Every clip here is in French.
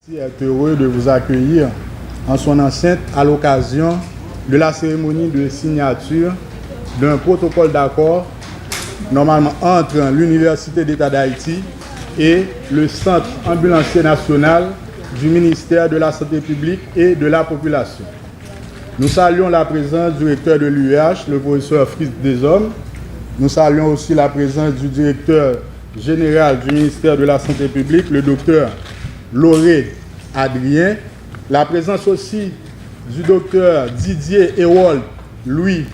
Je suis heureux de vous accueillir en son enceinte à l'occasion de la cérémonie de signature d'un protocole d'accord normalement entre l'Université d'État d'Haïti et le Centre ambulancier national du ministère de la Santé publique et de la population. Nous saluons la présence du directeur de l'UEH, le professeur Fritz Deshommes. Nous saluons aussi la présence du directeur général du ministère de la Santé publique, le docteur Lauré Adrien, la présence aussi du docteur Didier Ewold, lui,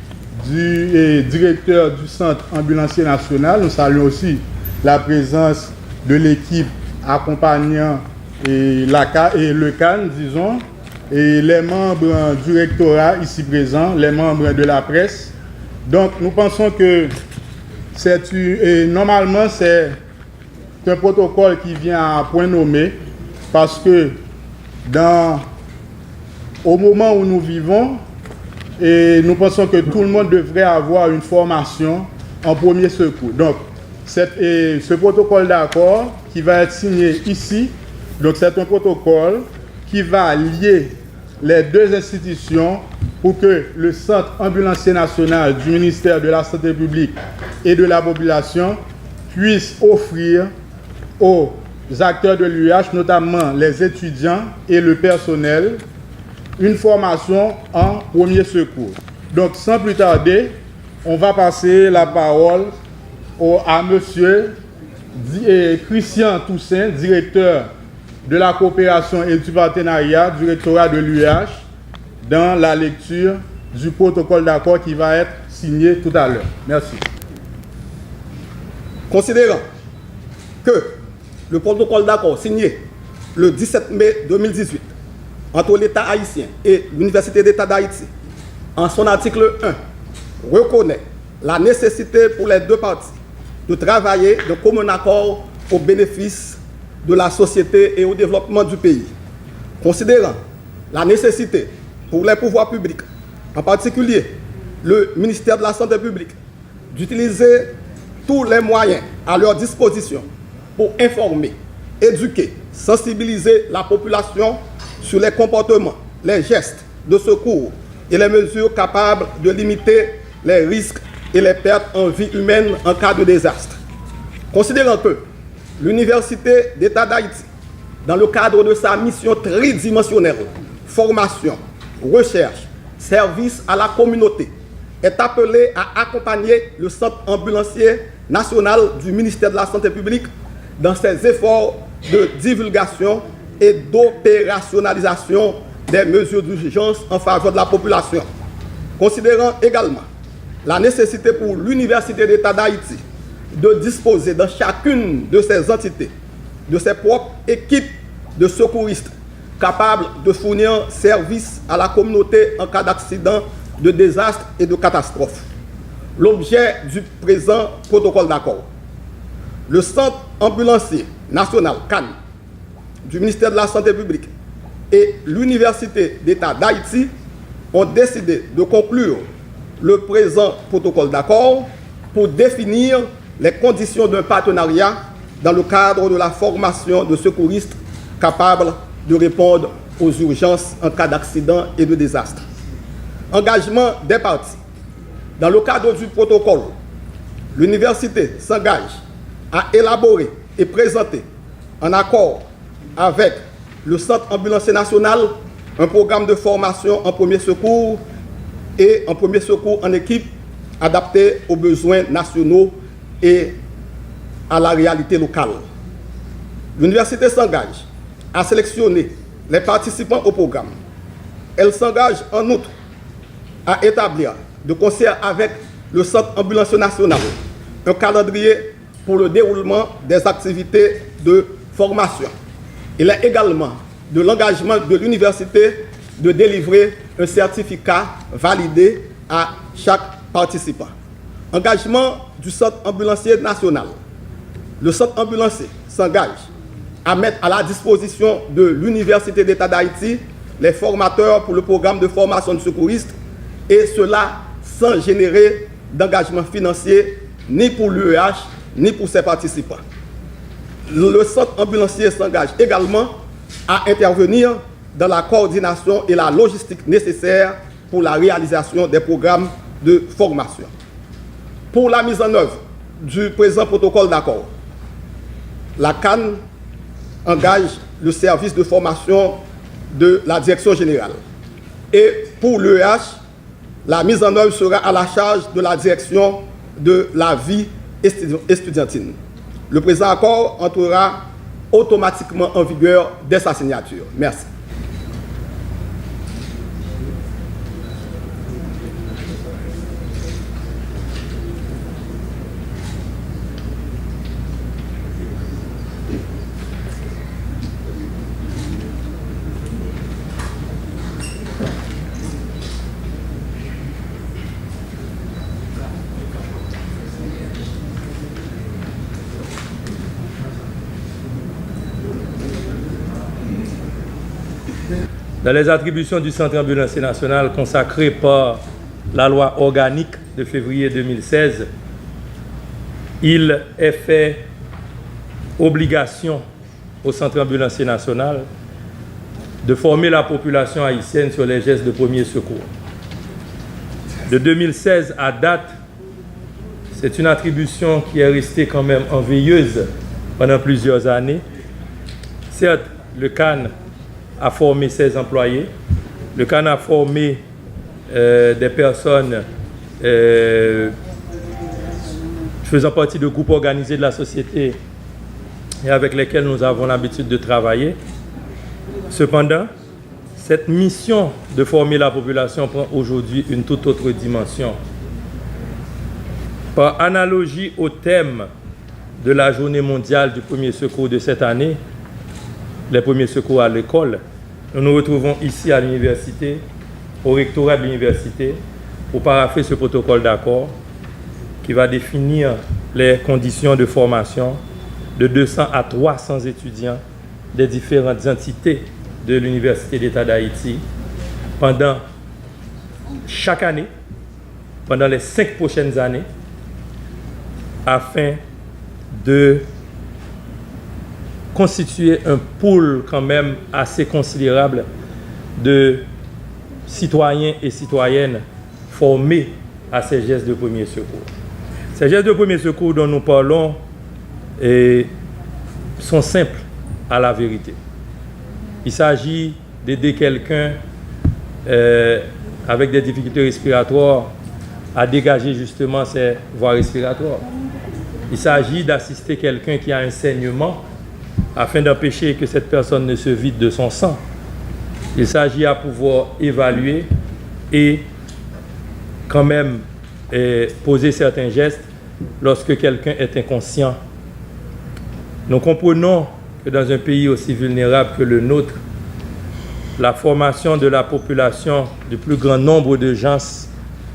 directeur du Centre ambulancier national. Nous saluons aussi la présence de l'équipe accompagnant le CAN, disons, et les membres du rectorat ici présents, les membres de la presse. Donc nous pensons que normalement c'est un protocole qui vient à point nommé parce que au moment où nous vivons, et nous pensons que tout le monde devrait avoir une formation en premier secours. Donc, ce protocole d'accord qui va être signé ici, donc c'est un protocole qui va lier les deux institutions pour que le Centre ambulancier national du ministère de la Santé publique et de la population puisse offrir aux acteurs de l'UEH, notamment les étudiants et le personnel, une formation en premier secours. Donc, sans plus tarder, on va passer la parole à monsieur Christian Toussaint, directeur de la coopération et du partenariat du rectorat de l'UEH, dans la lecture du protocole d'accord qui va être signé tout à l'heure. Merci. Considérant que le protocole d'accord signé le 17 mai 2018 entre l'État haïtien et l'Université d'État d'Haïti, en son article 1, reconnaît la nécessité pour les deux parties de travailler de commun accord au bénéfice de la société et au développement du pays. Considérant la nécessité pour les pouvoirs publics, en particulier le ministère de la Santé publique, d'utiliser tous les moyens à leur disposition pour informer, éduquer, sensibiliser la population sur les comportements, les gestes de secours et les mesures capables de limiter les risques et les pertes en vie humaine en cas de désastre. Considérant que l'Université d'État d'Haïti, dans le cadre de sa mission tridimensionnelle, formation, recherche, service à la communauté, est appelée à accompagner le Centre ambulancier national du ministère de la Santé publique dans ses efforts de divulgation et d'opérationnalisation des mesures d'urgence en faveur de la population. Considérant également la nécessité pour l'Université d'État d'Haïti de disposer dans chacune de ses entités de ses propres équipes de secouristes capables de fournir service à la communauté en cas d'accident, de désastre et de catastrophe. L'objet du présent protocole d'accord. Le Centre ambulancier national CAN du ministère de la Santé publique et l'Université d'État d'Haïti ont décidé de conclure le présent protocole d'accord pour définir les conditions d'un partenariat dans le cadre de la formation de secouristes capables de répondre aux urgences en cas d'accident et de désastre. Engagement des parties. Dans le cadre du protocole, l'université s'engage à élaborer et présenter, en accord avec le Centre ambulancier national, un programme de formation en premier secours et en premier secours en équipe adapté aux besoins nationaux et à la réalité locale. L'université s'engage à sélectionner les participants au programme. Elle s'engage en outre à établir, de concert avec le Centre ambulancier national, un calendrier pour le déroulement des activités de formation. Il est également de l'engagement de l'université de délivrer un certificat validé à chaque participant. Engagement du Centre ambulancier national. Le Centre ambulancier s'engage à mettre à la disposition de l'Université d'État d'Haïti les formateurs pour le programme de formation de secouristes, et cela sans générer d'engagement financier ni pour l'UEH ni pour ses participants. Le Centre ambulancier s'engage également à intervenir dans la coordination et la logistique nécessaires pour la réalisation des programmes de formation. Pour la mise en œuvre du présent protocole d'accord, la CAN engage le service de formation de la direction générale. Et pour l'EH, la mise en œuvre sera à la charge de la direction de la vie estudiantine. Le présent accord entrera automatiquement en vigueur dès sa signature. Merci. Dans les attributions du Centre ambulancier national consacrées par la loi organique de février 2016, il est fait obligation au Centre ambulancier national de former la population haïtienne sur les gestes de premier secours. De 2016 à date, c'est une attribution qui est restée quand même en veilleuse pendant plusieurs années. Certes, le CAN a formé ses employés. Le CAN a formé des personnes faisant partie de groupes organisés de la société et avec lesquels nous avons l'habitude de travailler. Cependant, cette mission de former la population prend aujourd'hui une toute autre dimension. Par analogie au thème de la journée mondiale du premier secours de cette année, les premiers secours à l'école, nous nous retrouvons ici à l'université, au rectorat de l'université, pour parapher ce protocole d'accord qui va définir les conditions de formation de 200 à 300 étudiants des différentes entités de l'Université d'État d'Haïti pendant chaque année, pendant les 5 prochaines années, afin de constituer un pool quand même assez considérable de citoyens et citoyennes formés à ces gestes de premier secours. Ces gestes de premier secours dont nous parlons sont simples à la vérité. Il s'agit d'aider quelqu'un avec des difficultés respiratoires à dégager justement ses voies respiratoires. Il s'agit d'assister quelqu'un qui a un saignement afin d'empêcher que cette personne ne se vide de son sang. Il s'agit à pouvoir évaluer et quand même poser certains gestes lorsque quelqu'un est inconscient. Nous comprenons que dans un pays aussi vulnérable que le nôtre, la formation de la population, du plus grand nombre de gens,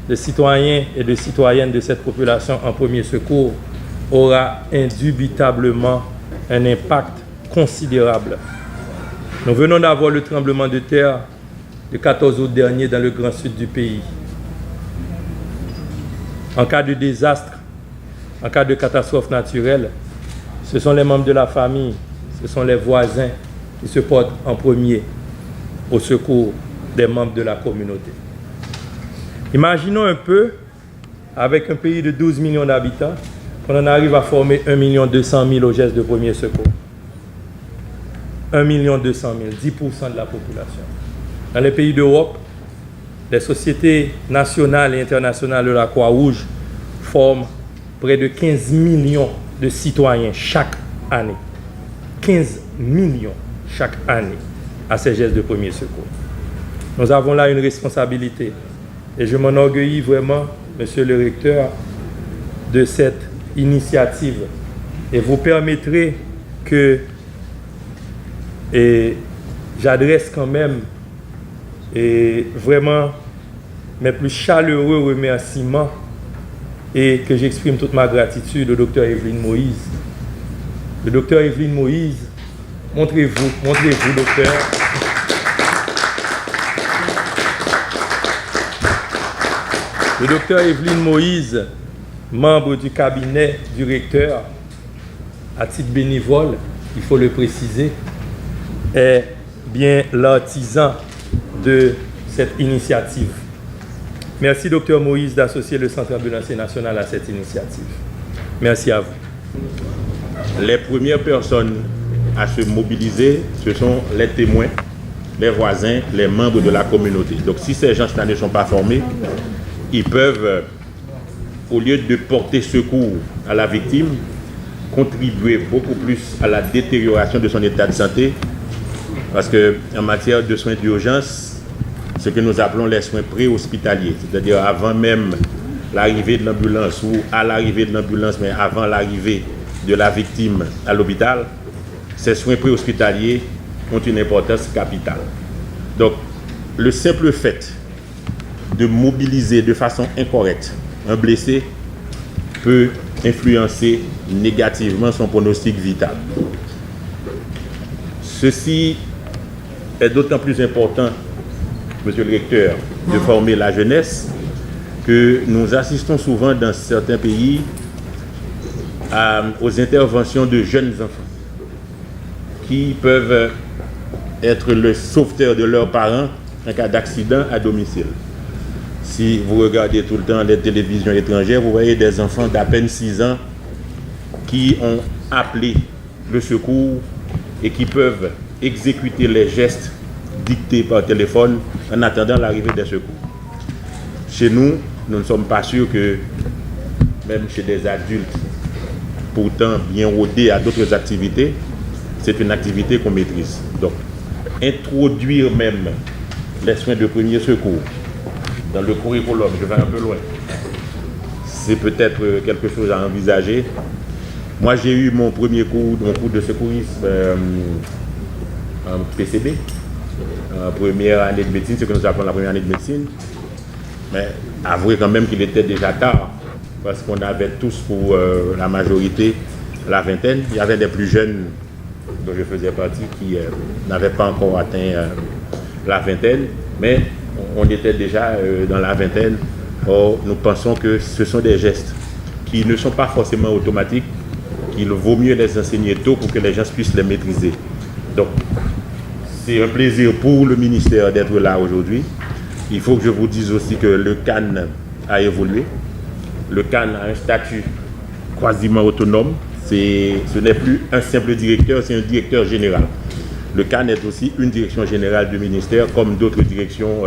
de citoyens et de citoyennes de cette population en premier secours aura indubitablement un impact considérable. Nous venons d'avoir le tremblement de terre le 14 août dernier dans le grand sud du pays. En cas de désastre, en cas de catastrophe naturelle, ce sont les membres de la famille, ce sont les voisins qui se portent en premier au secours des membres de la communauté. Imaginons un peu, avec un pays de 12 millions d'habitants, qu'on en arrive à former 1 200 000 au geste de premier secours. 1 200 000, 10% de la population. Dans les pays d'Europe, les sociétés nationales et internationales de la Croix-Rouge forment près de 15 millions de citoyens chaque année. 15 millions chaque année à ces gestes de premier secours. Nous avons là une responsabilité et je m'enorgueillis vraiment, monsieur le recteur, de cette initiative. Et vous permettrez que j'adresse quand même vraiment mes plus chaleureux remerciements et que j'exprime toute ma gratitude au docteur Evelyne Moïse. Le docteur Evelyne Moïse, montrez-vous, docteur. Le docteur Evelyne Moïse, membre du cabinet du recteur, à titre bénévole, il faut le préciser, est bien l'artisan de cette initiative. Merci, Dr Moïse, d'associer le Centre ambulancier national à cette initiative. Merci à vous. Les premières personnes à se mobiliser, ce sont les témoins, les voisins, les membres de la communauté. Donc si ces gens-là ne sont pas formés, ils peuvent, au lieu de porter secours à la victime, contribuer beaucoup plus à la détérioration de son état de santé, parce qu'en matière de soins d'urgence, ce que nous appelons les soins préhospitaliers, c'est-à-dire avant même l'arrivée de l'ambulance ou à l'arrivée de l'ambulance, mais avant l'arrivée de la victime à l'hôpital, ces soins préhospitaliers ont une importance capitale. Donc, le simple fait de mobiliser de façon incorrecte un blessé peut influencer négativement son pronostic vital. Ceci est d'autant plus important, Monsieur le recteur, de former la jeunesse, que nous assistons souvent dans certains pays aux interventions de jeunes enfants qui peuvent être le sauveteur de leurs parents en cas d'accident à domicile. Si vous regardez tout le temps les télévisions étrangères, vous voyez des enfants d'à peine 6 ans qui ont appelé le secours et qui peuvent exécuter les gestes dictés par téléphone en attendant l'arrivée des secours. Chez nous, nous ne sommes pas sûrs que, même chez des adultes, pourtant bien rodés à d'autres activités, c'est une activité qu'on maîtrise. Donc, introduire même les soins de premier secours dans le curriculum, je vais un peu loin, c'est peut-être quelque chose à envisager. Moi, j'ai eu mon premier cours de secourisme en PCB, en première année de médecine, ce que nous appelons la première année de médecine. Mais avouez quand même qu'il était déjà tard, parce qu'on avait tous, pour la majorité, la vingtaine. Il y avait des plus jeunes dont je faisais partie qui n'avaient pas encore atteint la vingtaine, mais on était déjà dans la vingtaine. Or, nous pensons que ce sont des gestes qui ne sont pas forcément automatiques, qu'il vaut mieux les enseigner tôt pour que les gens puissent les maîtriser. Donc, c'est un plaisir pour le ministère d'être là aujourd'hui. Il faut que je vous dise aussi que le CAN a évolué. Le CAN a un statut quasiment autonome. Ce n'est plus un simple directeur, c'est un directeur général. Le CAN est aussi une direction générale du ministère, comme d'autres directions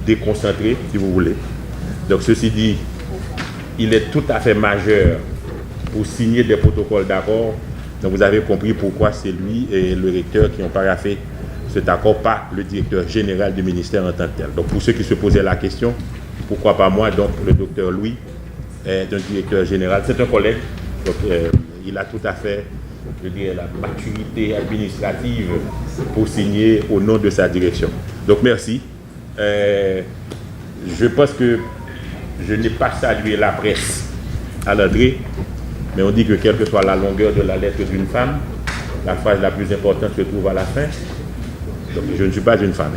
déconcentrées, si vous voulez. Donc, ceci dit, il est tout à fait majeur pour signer des protocoles d'accord. Donc, vous avez compris pourquoi c'est lui et le recteur qui ont paraphé cet accord, pas le directeur général du ministère en tant que tel. Donc, pour ceux qui se posaient la question, pourquoi pas moi? Donc, le docteur Louis est un directeur général, c'est un collègue. Donc, il a tout à fait, je dirais, la maturité administrative pour signer au nom de sa direction. Donc, merci. Je pense que je n'ai pas salué la presse à l'entrée, mais on dit que quelle que soit la longueur de la lettre d'une femme, la phrase la plus importante se trouve à la fin. Donc, je ne suis pas une femme.